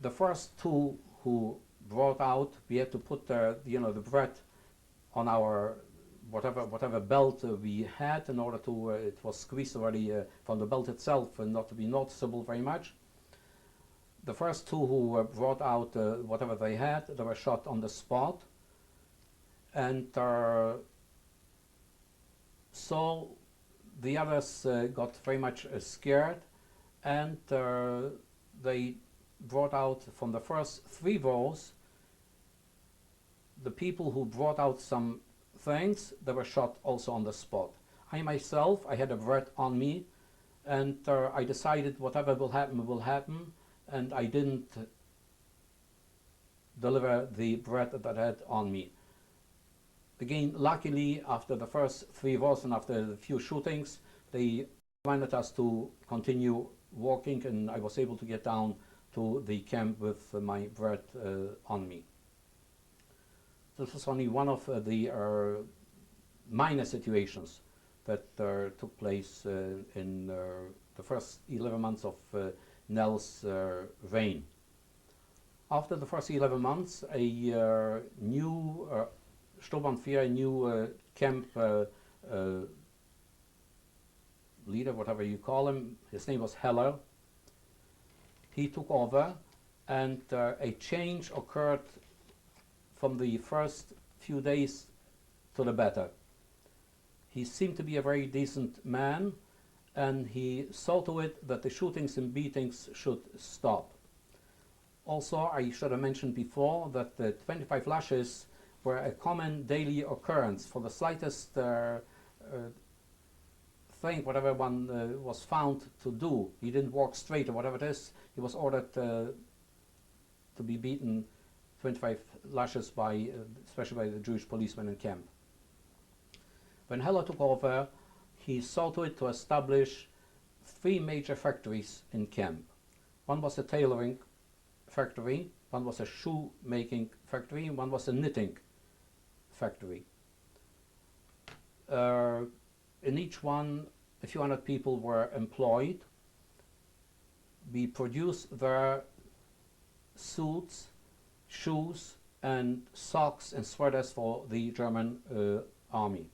the first two who brought out, we had to put the bread on our whatever belt we had in order to, it was squeezed already from the belt itself and not to be noticeable very much. The first two who brought out whatever they had, they were shot on the spot. And so the others got very much scared, and they brought out from the first three rows the people who brought out some things, they were shot also on the spot. I myself, I had a bread on me, and I decided whatever will happen, and I didn't deliver the bread that I had on me. Again, luckily, after the first three rows and after a few shootings, they wanted us to continue walking, and I was able to get down to the camp with my bread on me. This was only one of the minor situations that took place in the first 11 months of Nell's reign. After the first 11 months, a new Sturmbannführer, a new camp leader, whatever you call him, his name was Heller. He took over, and a change occurred from the first few days to the better. He seemed to be a very decent man, and he saw to it that the shootings and beatings should stop. Also, I should have mentioned before that the 25 lashes were a common daily occurrence. For the slightest thing, whatever one was found to do, he didn't walk straight or whatever it is, he was ordered to be beaten 25 lashes by, especially by the Jewish policemen in camp. When Heller took over, he saw to it to establish three major factories in camp. One was a tailoring factory, one was a shoe-making factory, and one was a knitting factory. In each one, a few hundred people were employed. We produced their suits, shoes, and socks and sweaters for the German army.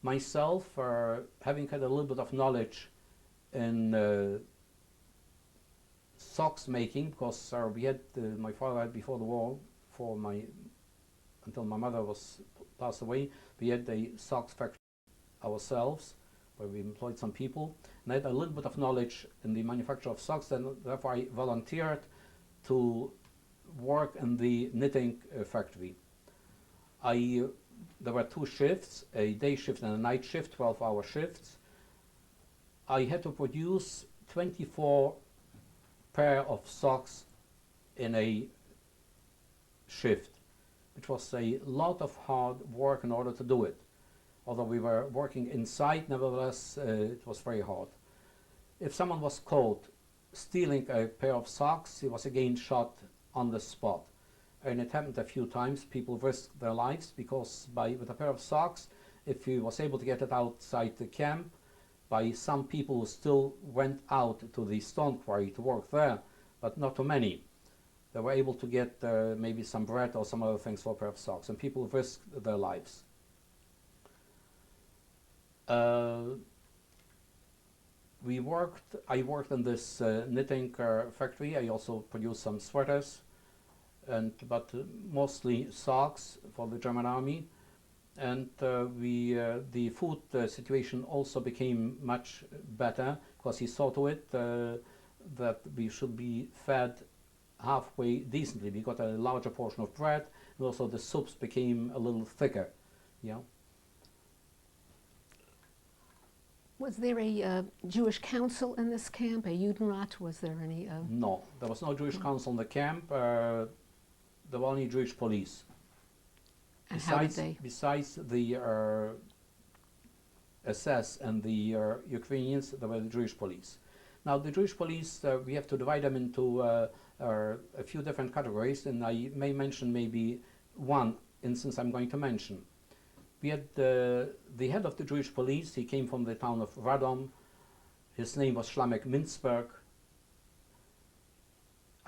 Myself, having had a little bit of knowledge in socks making, because we had my father had before the war, until my mother passed away, we had a socks factory ourselves, where we employed some people, and I had a little bit of knowledge in the manufacture of socks, and therefore I volunteered to work in the knitting factory. There were two shifts, a day shift and a night shift, 12-hour shifts. I had to produce 24 pair of socks in a shift, which was a lot of hard work in order to do it. Although we were working inside, nevertheless, it was very hard. If someone was caught stealing a pair of socks, he was again shot on the spot. And it happened a few times. People risked their lives because with a pair of socks, if he was able to get it outside the camp, by some people who still went out to the stone quarry to work there, but not too many. They were able to get maybe some bread or some other things for a pair of socks, and people risked their lives. I worked in this knitting factory. I also produced some sweaters, but mostly socks for the German army. And the food situation also became much better, because he saw to it that we should be fed halfway decently. We got a larger portion of bread, and also the soups became a little thicker. Yeah. Was there a Jewish council in this camp, a Judenrat? Was there any? No, there was no Jewish council in the camp. There were only Jewish police. And how did they? Besides the SS and the Ukrainians, there were the Jewish police. Now, the Jewish police, we have to divide them into a few different categories, and I may mention maybe one instance I'm going to mention. We had the head of the Jewish police. He came from the town of Radom. His name was Szlamek Mintzberg.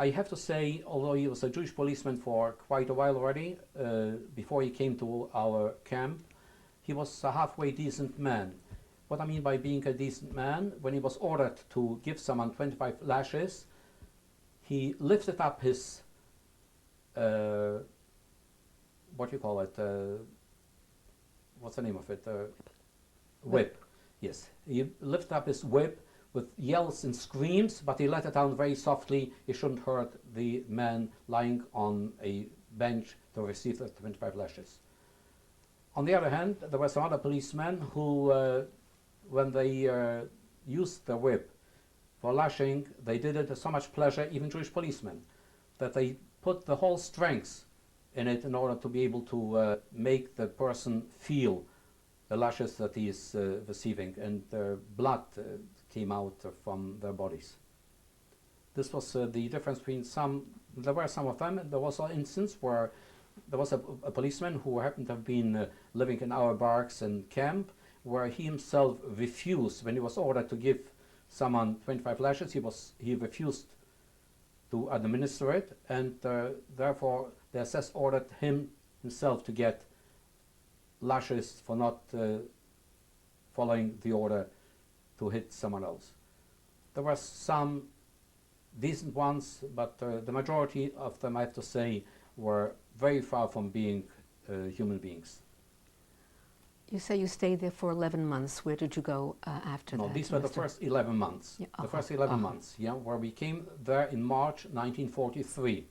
I have to say, although he was a Jewish policeman for quite a while already, before he came to our camp, he was a halfway decent man. What I mean by being a decent man, when he was ordered to give someone 25 lashes, he lifted up his, what do you call it, what's the name of it? Whip. Yes, he lifted up his whip with yells and screams, but he let it down very softly. He shouldn't hurt the man lying on a bench to receive the 25 lashes. On the other hand, there were some other policemen who, when they used the whip for lashing, they did it with so much pleasure, even Jewish policemen, that they put the whole strength in it in order to be able to make the person feel the lashes that he is receiving, and blood came out from their bodies. This was the difference between some. There were some of them. There was an instance where there was a policeman who happened to have been living in our barracks and camp, where he himself refused, when he was ordered to give someone 25 lashes, he refused to administer it, and therefore the SS ordered himself to get lashes for not following the order to hit someone else. There were some decent ones, but the majority of them, I have to say, were very far from being human beings. You say you stayed there for 11 months. Where did you go after that? No, these were the first 11 months. Yeah, the first 11 months, yeah, where we came there in March 1943.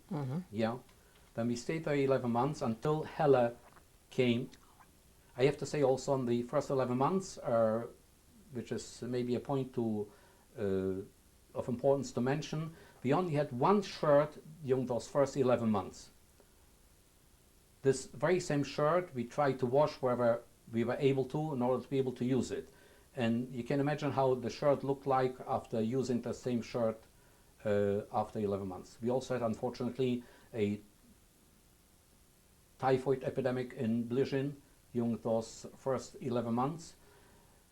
Yeah, then we stayed there 11 months until Helle came. I have to say also on the first 11 months, which is maybe a point of importance to mention, we only had one shirt during those first 11 months. This very same shirt we tried to wash wherever we were able to in order to be able to use it. And you can imagine how the shirt looked like after using the same shirt after 11 months. We also had, unfortunately, a typhoid epidemic in Blizyn during those first 11 months.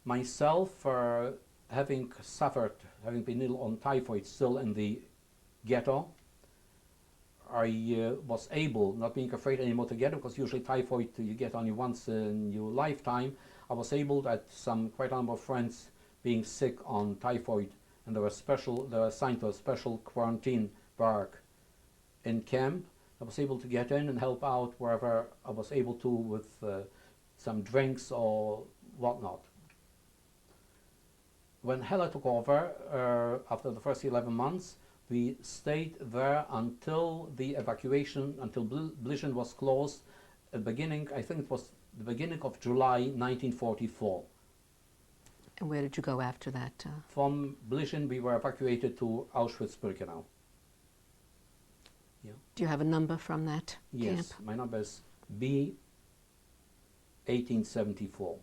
Myself, having been ill on typhoid still in the ghetto, I was able, not being afraid anymore to get it, because usually typhoid you get only once in your lifetime. I was able, at quite a number of friends being sick on typhoid, and they were assigned to a special quarantine barrack in camp. I was able to get in and help out wherever I was able to with some drinks or whatnot. When Helle took over, after the first 11 months, we stayed there until the evacuation, until Blizyn was closed, at beginning, I think it was the beginning of July 1944. And where did you go after that? From Blizyn we were evacuated to Auschwitz-Birkenau. Yeah. Do you have a number from that camp? Yes, my number is B 1874.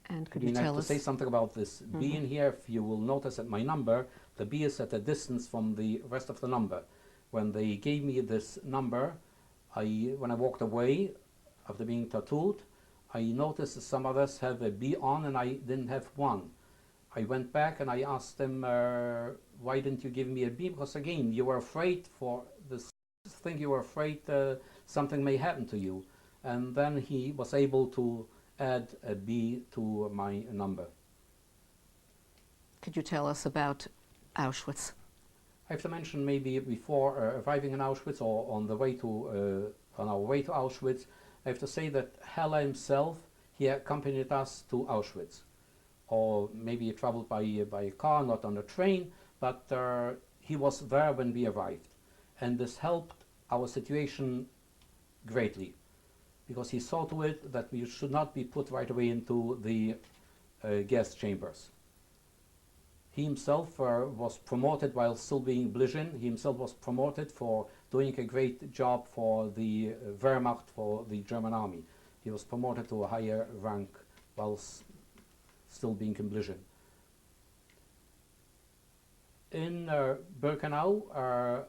And could you tell have us? To say something about this B in here. If you will notice at my number, the B is at a distance from the rest of the number. When they gave me this number, when I walked away after being tattooed, I noticed that some others have a B on and I didn't have one. I went back and I asked them, why didn't you give me a B? Because again, you were afraid for this thing, you were afraid something may happen to you. And then he was able to add a B to my number. Could you tell us about Auschwitz? I have to mention maybe before arriving in Auschwitz or on our way to Auschwitz, I have to say that Helle himself, he accompanied us to Auschwitz. Or maybe he traveled by car, not on a train, but he was there when we arrived. And this helped our situation greatly, because he saw to it that we should not be put right away into the gas chambers. He himself was promoted while still being Blizyn. He himself was promoted for doing a great job for the Wehrmacht, for the German army. He was promoted to a higher rank while still being in Blizyn. In Birkenau,